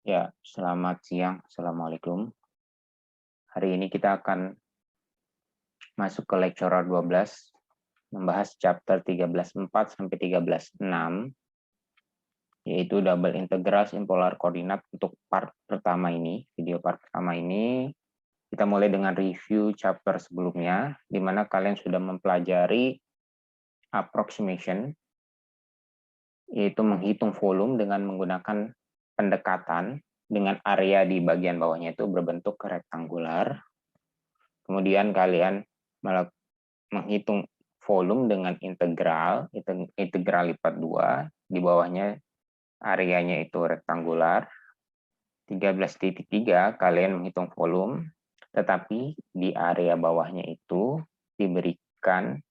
Ya, selamat siang. Assalamualaikum. Hari ini kita akan masuk ke lecturer 12, membahas chapter 13.4 sampai 13.6, yaitu double integral in polar coordinate untuk part pertama ini. Video part pertama ini, kita mulai dengan review chapter sebelumnya, di mana kalian sudah mempelajari approximation, yaitu menghitung volume dengan menggunakan pendekatan dengan area di bagian bawahnya itu berbentuk rektangular. Kemudian kalian menghitung volume dengan integral lipat 2, di bawahnya areanya itu rektangular. 13.3 kalian menghitung volume, tetapi di area bawahnya itu diberikan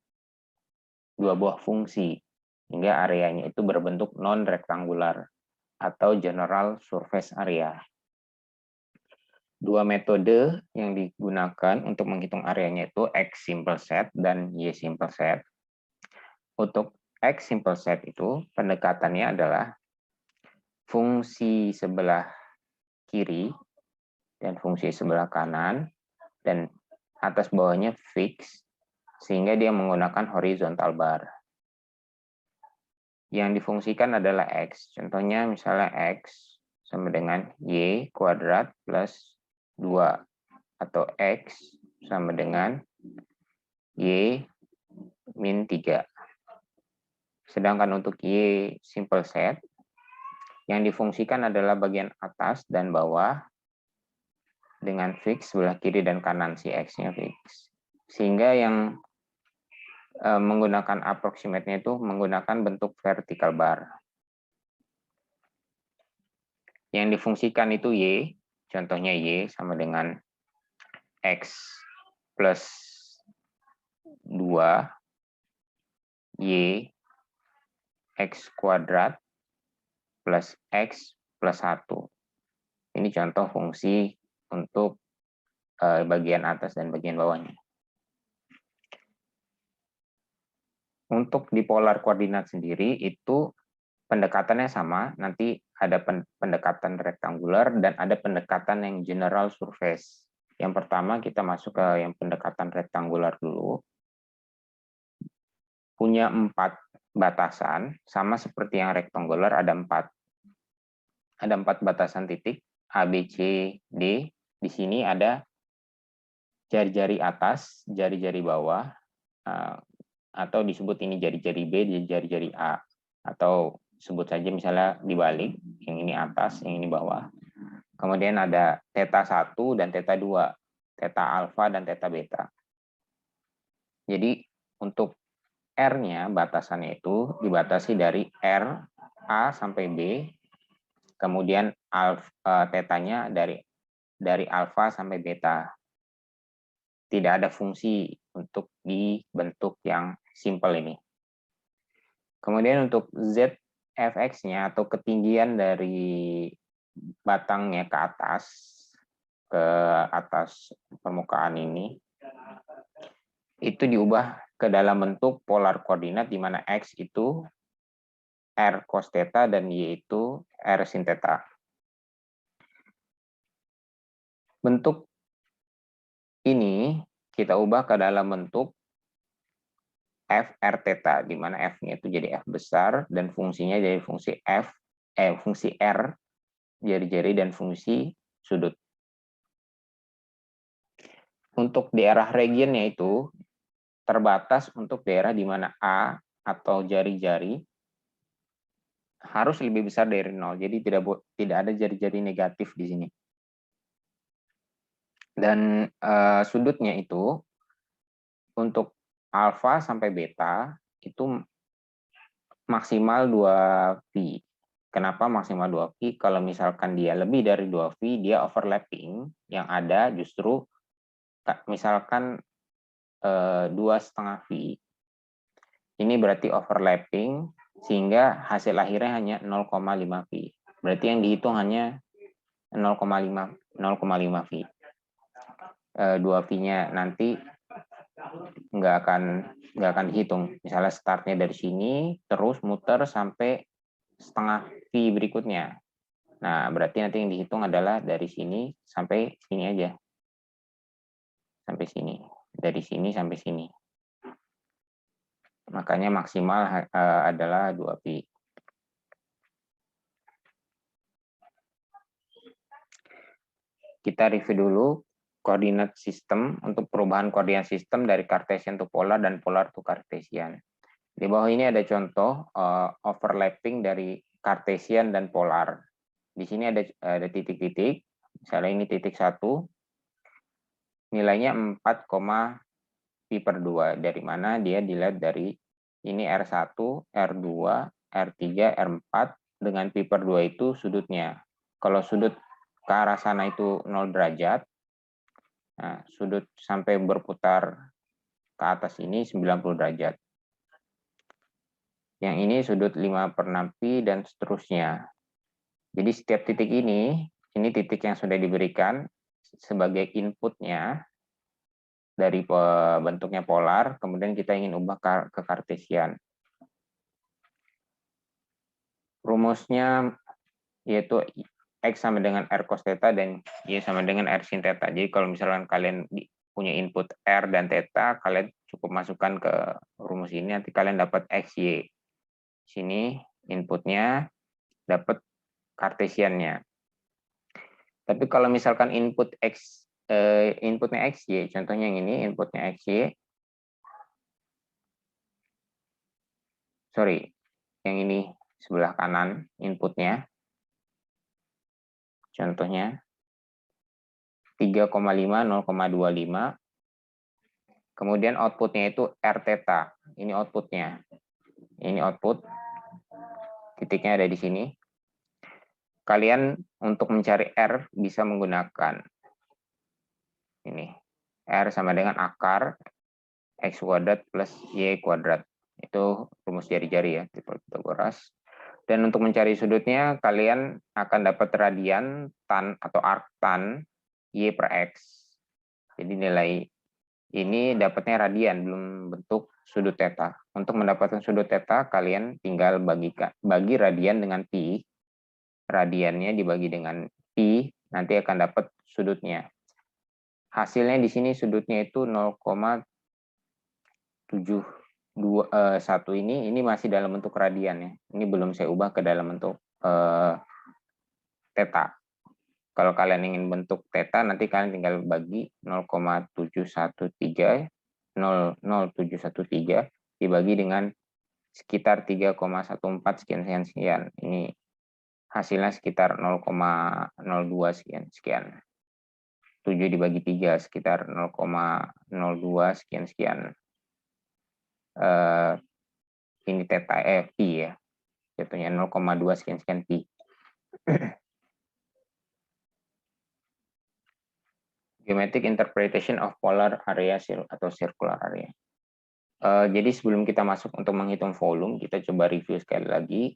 dua buah fungsi, hingga areanya itu berbentuk non-rektangular atau general surface area. Dua metode yang digunakan untuk menghitung areanya itu X simple set dan Y simple set. Untuk X simple set itu pendekatannya adalah fungsi sebelah kiri dan fungsi sebelah kanan, dan atas bawahnya fix, sehingga dia menggunakan horizontal bar. Yang difungsikan adalah X. Contohnya misalnya X sama dengan Y kuadrat plus 2, atau X sama dengan Y min 3. Sedangkan untuk Y simple set, yang difungsikan adalah bagian atas dan bawah dengan fix sebelah kiri dan kanan, si X-nya fix. Sehingga yang menggunakan approximate-nya itu menggunakan bentuk vertical bar. Yang difungsikan itu Y, contohnya Y sama dengan X plus 2, Y X kuadrat plus X plus 1. Ini contoh fungsi untuk bagian atas dan bagian bawahnya. Untuk di polar koordinat sendiri itu pendekatannya sama, nanti ada pendekatan rektangular dan ada pendekatan yang general surface. Yang pertama kita masuk ke yang pendekatan rektangular dulu. Punya 4 batasan, sama seperti yang rektangular ada 4. Ada 4 batasan titik A, B, C, D. Di sini ada jari-jari atas, jari-jari bawah, atau disebut ini jari-jari B, jari-jari A. Atau sebut saja misalnya dibalik, yang ini atas, yang ini bawah. Kemudian ada theta 1 dan theta 2, theta alfa dan theta beta. Jadi untuk R-nya, batasannya itu dibatasi dari R, A sampai B, kemudian theta-nya dari alfa sampai beta. Tidak ada fungsi untuk dibentuk yang simple ini. Kemudian untuk ZFX-nya atau ketinggian dari batangnya ke atas permukaan ini, itu diubah ke dalam bentuk polar koordinat di mana X itu R cos theta dan Y itu R sin theta. Bentuk ini kita ubah ke dalam bentuk F R theta, di mana F-nya itu jadi F besar dan fungsinya jadi fungsi fungsi R, jari-jari, dan fungsi sudut. Untuk daerah regionnya itu terbatas untuk daerah di mana A atau jari-jari harus lebih besar dari 0. Jadi tidak ada jari-jari negatif di sini. Dan sudutnya itu untuk alfa sampai beta itu maksimal 2π. Kenapa maksimal 2π? Kalau misalkan dia lebih dari 2π, dia overlapping. Yang ada justru misalkan 2,5π. Ini berarti overlapping, sehingga hasil akhirnya hanya 0,5π. Berarti yang dihitung hanya 0,5π. 2π-nya nanti nggak akan dihitung. Misalnya startnya dari sini, terus muter sampai setengah π berikutnya. Nah, berarti nanti yang dihitung adalah dari sini sampai sini aja. Sampai sini. Dari sini sampai sini. Makanya maksimal adalah 2pi. Kita review dulu koordinat sistem untuk perubahan koordinat sistem dari Cartesian to polar dan polar to Cartesian. Di bawah ini ada contoh overlapping dari Cartesian dan polar. Di sini ada titik-titik. Misalnya ini titik 1. Nilainya 4, pi per 2. Dari mana dia dilihat dari ini R1, R2, R3, R4 dengan pi per 2 itu sudutnya. Kalau sudut ke arah sana itu 0 derajat, nah, sudut sampai berputar ke atas ini 90 derajat. Yang ini sudut 5/6 pi dan seterusnya. Jadi setiap titik ini titik yang sudah diberikan sebagai inputnya dari bentuknya polar, kemudian kita ingin ubah ke Cartesian. Rumusnya yaitu X sama dengan R cos theta dan Y sama dengan R sin theta. Jadi kalau misalkan kalian punya input R dan theta, kalian cukup masukkan ke rumus ini, nanti kalian dapat X, Y. Sini inputnya dapat Cartesiannya. Tapi kalau misalkan inputnya X, Y, contohnya yang ini, inputnya X, Y. Sorry, yang ini sebelah kanan inputnya. Contohnya 3,5, 0,25. Kemudian outputnya itu R theta. Ini outputnya. Ini output. Titiknya ada di sini. Kalian untuk mencari R bisa menggunakan ini. R sama dengan akar X kuadrat plus Y kuadrat. Itu rumus jari-jari ya, Pythagoras. Dan untuk mencari sudutnya, kalian akan dapat radian tan atau arctan Y per X. Jadi nilai ini dapatnya radian, belum bentuk sudut theta. Untuk mendapatkan sudut theta, kalian tinggal bagi radian dengan pi. Radiannya dibagi dengan pi, nanti akan dapat sudutnya. Hasilnya di sini sudutnya itu 0,721 ini masih dalam bentuk radian ya. Ini belum saya ubah ke dalam bentuk theta. Kalau kalian ingin bentuk theta, nanti kalian tinggal bagi 0,713 dibagi dengan sekitar 3,14 sekian. Ini hasilnya sekitar 0,02 sekian. 7 dibagi 3 sekitar 0,02 sekian. Ini theta pi ya. Jatuhnya 0,2 sekian pi. Geometric interpretation of polar area atau circular area. Jadi sebelum kita masuk untuk menghitung volume, kita coba review sekali lagi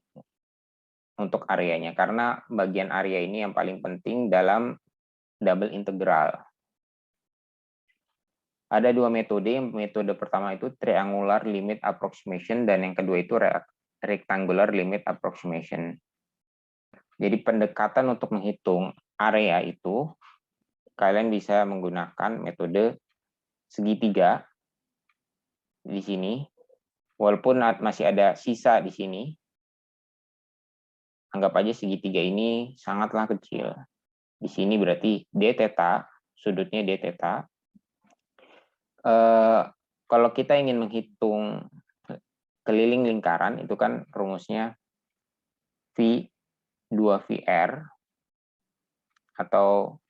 untuk areanya. Karena bagian area ini yang paling penting dalam double integral. Ada dua metode. Metode pertama itu triangular limit approximation dan yang kedua itu rectangular limit approximation. Jadi pendekatan untuk menghitung area itu kalian bisa menggunakan metode segitiga di sini. Walaupun masih ada sisa di sini, anggap aja segitiga ini sangatlah kecil. Di sini berarti d theta, sudutnya d theta. Kalau kita ingin menghitung keliling lingkaran, itu kan rumusnya V 2VR atau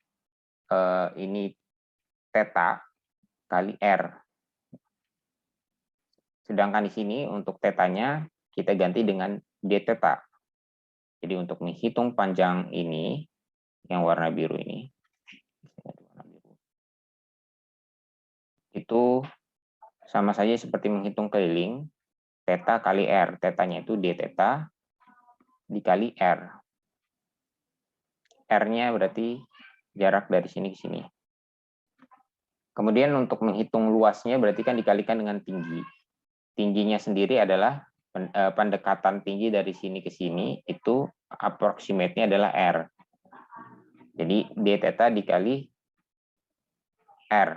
ini theta kali R. Sedangkan di sini untuk tetanya kita ganti dengan d theta. Jadi untuk menghitung panjang ini, yang warna biru ini, itu sama saja seperti menghitung keliling, theta kali R. Tetanya itu d theta dikali R. R-nya berarti jarak dari sini ke sini. Kemudian untuk menghitung luasnya berarti kan dikalikan dengan tinggi. Tingginya sendiri adalah pendekatan tinggi dari sini ke sini itu approximate-nya adalah R. Jadi D theta dikali R.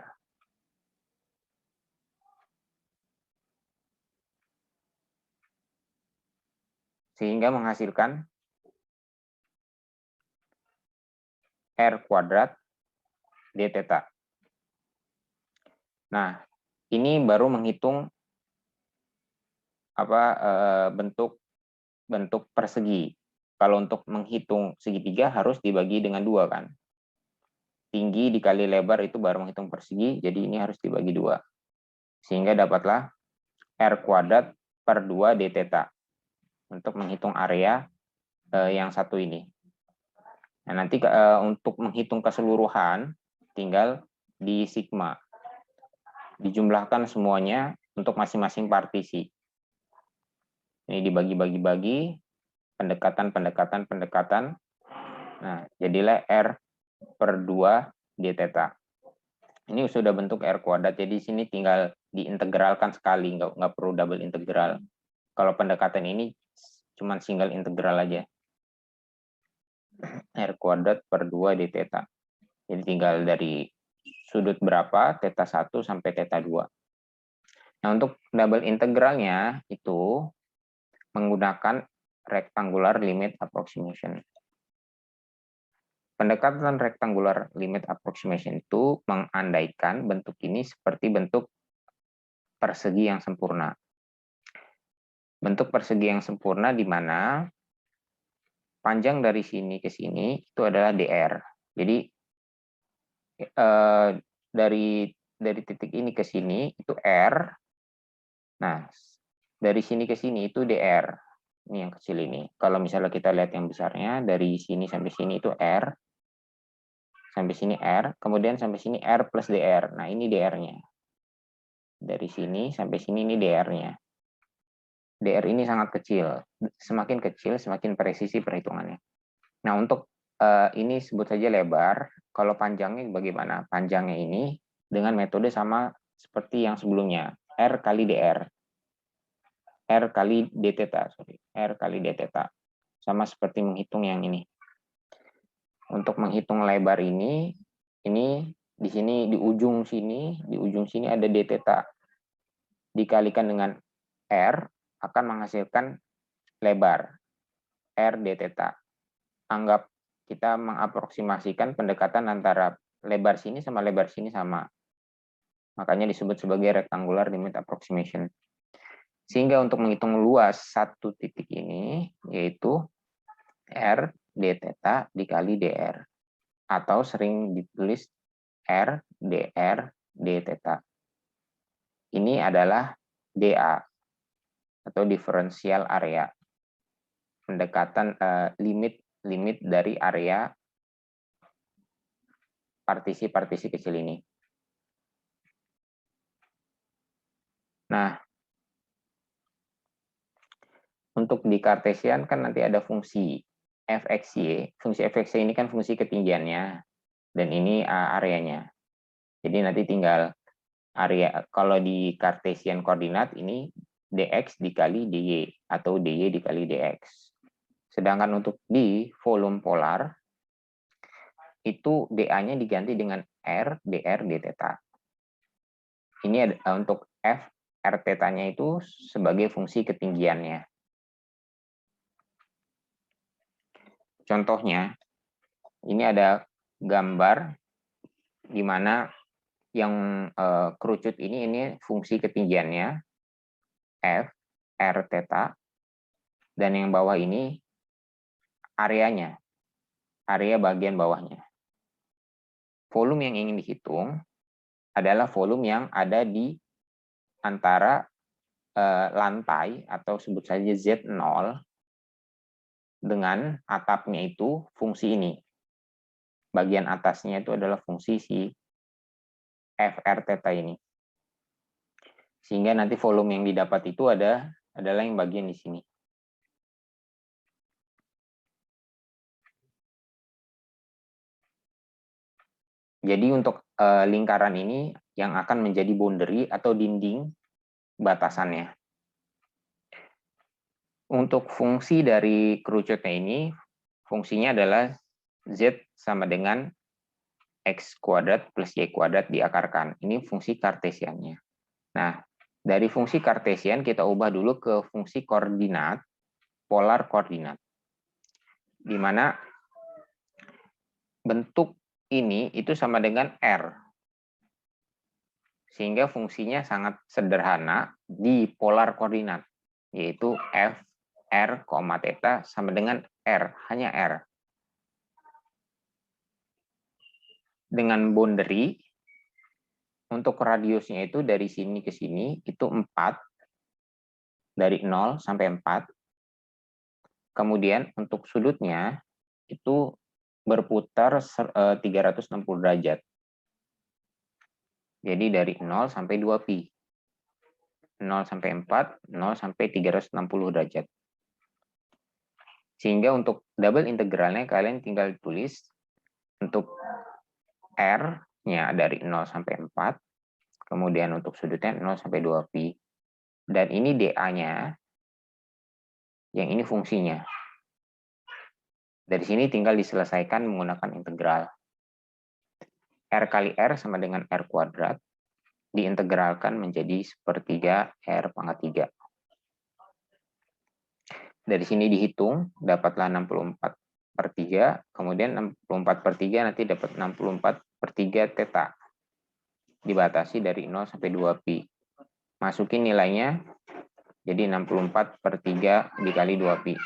Sehingga menghasilkan R kuadrat D theta. Nah, ini baru menghitung bentuk persegi. Kalau untuk menghitung segitiga harus dibagi dengan 2 kan. Tinggi dikali lebar itu baru menghitung persegi, jadi ini harus dibagi 2. Sehingga dapatlah R kuadrat per 2 D theta untuk menghitung area yang satu ini. Nah, nanti untuk menghitung keseluruhan tinggal di sigma. Dijumlahkan semuanya untuk masing-masing partisi. Ini dibagi-bagi-bagi, pendekatan. Nah, jadilah R per 2 D theta. Ini sudah bentuk R kuadrat, jadi sini tinggal diintegralkan sekali, nggak perlu double integral. Kalau pendekatan ini cuma single integral aja. R kuadrat per 2 D theta. Jadi tinggal dari sudut berapa, theta 1 sampai theta 2. Nah, untuk double integralnya itu menggunakan rectangular limit approximation. Pendekatan rectangular limit approximation itu mengandaikan bentuk ini seperti bentuk persegi yang sempurna. Bentuk persegi yang sempurna di mana panjang dari sini ke sini itu adalah DR. Jadi dari titik ini ke sini itu R. Nah, dari sini ke sini itu DR. Ini yang kecil ini. Kalau misalnya kita lihat yang besarnya, dari sini sampai sini itu R. Sampai sini R. Kemudian sampai sini R plus DR. Nah, ini DR-nya. Dari sini sampai sini ini DR-nya. DR ini sangat kecil. Semakin kecil, semakin presisi perhitungannya. Nah, untuk ini sebut saja lebar. Kalau panjangnya bagaimana? Panjangnya ini dengan metode sama seperti yang sebelumnya. R kali DR. R kali D theta. R kali D theta. Sama seperti menghitung yang ini. Untuk menghitung lebar ini di sini di ujung sini ada D theta. Dikalikan dengan R akan menghasilkan lebar R D theta. Anggap kita mengaproksimasikan pendekatan antara lebar sini sama lebar sini sama. Makanya disebut sebagai rectangular limit approximation. Sehingga untuk menghitung luas satu titik ini yaitu R D theta dikali DR. Atau sering ditulis R DR D theta. Ini adalah DA atau differential area. Pendekatan limit dari area partisi-partisi kecil ini. Nah, untuk di Cartesian kan nanti ada fungsi fxy. Fungsi fxy ini kan fungsi ketinggiannya, dan ini areanya. Jadi nanti tinggal area, kalau di Cartesian koordinat ini dx dikali dy, atau dy dikali dx. Sedangkan untuk di volume polar, itu dA-nya diganti dengan R, dr, d theta. Ini untuk F, R theta-nya itu sebagai fungsi ketinggiannya. Contohnya, ini ada gambar di mana yang kerucut ini fungsi ketinggiannya F, R theta, dan yang bawah ini areanya, area bagian bawahnya. Volume yang ingin dihitung adalah volume yang ada di antara lantai atau sebut saja Z0 dengan atapnya itu fungsi ini. Bagian atasnya itu adalah fungsi si FR theta ini. Sehingga nanti volume yang didapat itu adalah yang bagian di sini. Jadi untuk lingkaran ini yang akan menjadi boundary atau dinding batasannya. Untuk fungsi dari kerucutnya ini, fungsinya adalah Z sama dengan X kuadrat plus Y kuadrat diakarkan. Ini fungsi kartesiannya. Nah, dari fungsi kartesian kita ubah dulu ke fungsi koordinat, polar koordinat. Di mana bentuk ini itu sama dengan R. Sehingga fungsinya sangat sederhana di polar koordinat, yaitu F, R, theta sama dengan R, hanya R. Dengan boundary, untuk radiusnya itu dari sini ke sini, itu 4, dari 0 sampai 4. Kemudian untuk sudutnya, itu berputar 360 derajat. Jadi dari 0 sampai 2pi. 0 sampai 4, 0 sampai 360 derajat. Sehingga untuk double integralnya kalian tinggal tulis untuk R-nya dari 0 sampai 4, kemudian untuk sudutnya 0 sampai 2pi. Dan ini dA-nya, yang ini fungsinya. Dari sini tinggal diselesaikan menggunakan integral. R kali R sama dengan R kuadrat, diintegralkan menjadi sepertiga R pangkat 3. Dari sini dihitung, dapatlah 64/3, kemudian 64/3 nanti dapat 64/3 theta. Dibatasi dari 0 sampai 2pi. Masukin nilainya, jadi 64/3 dikali 2pi.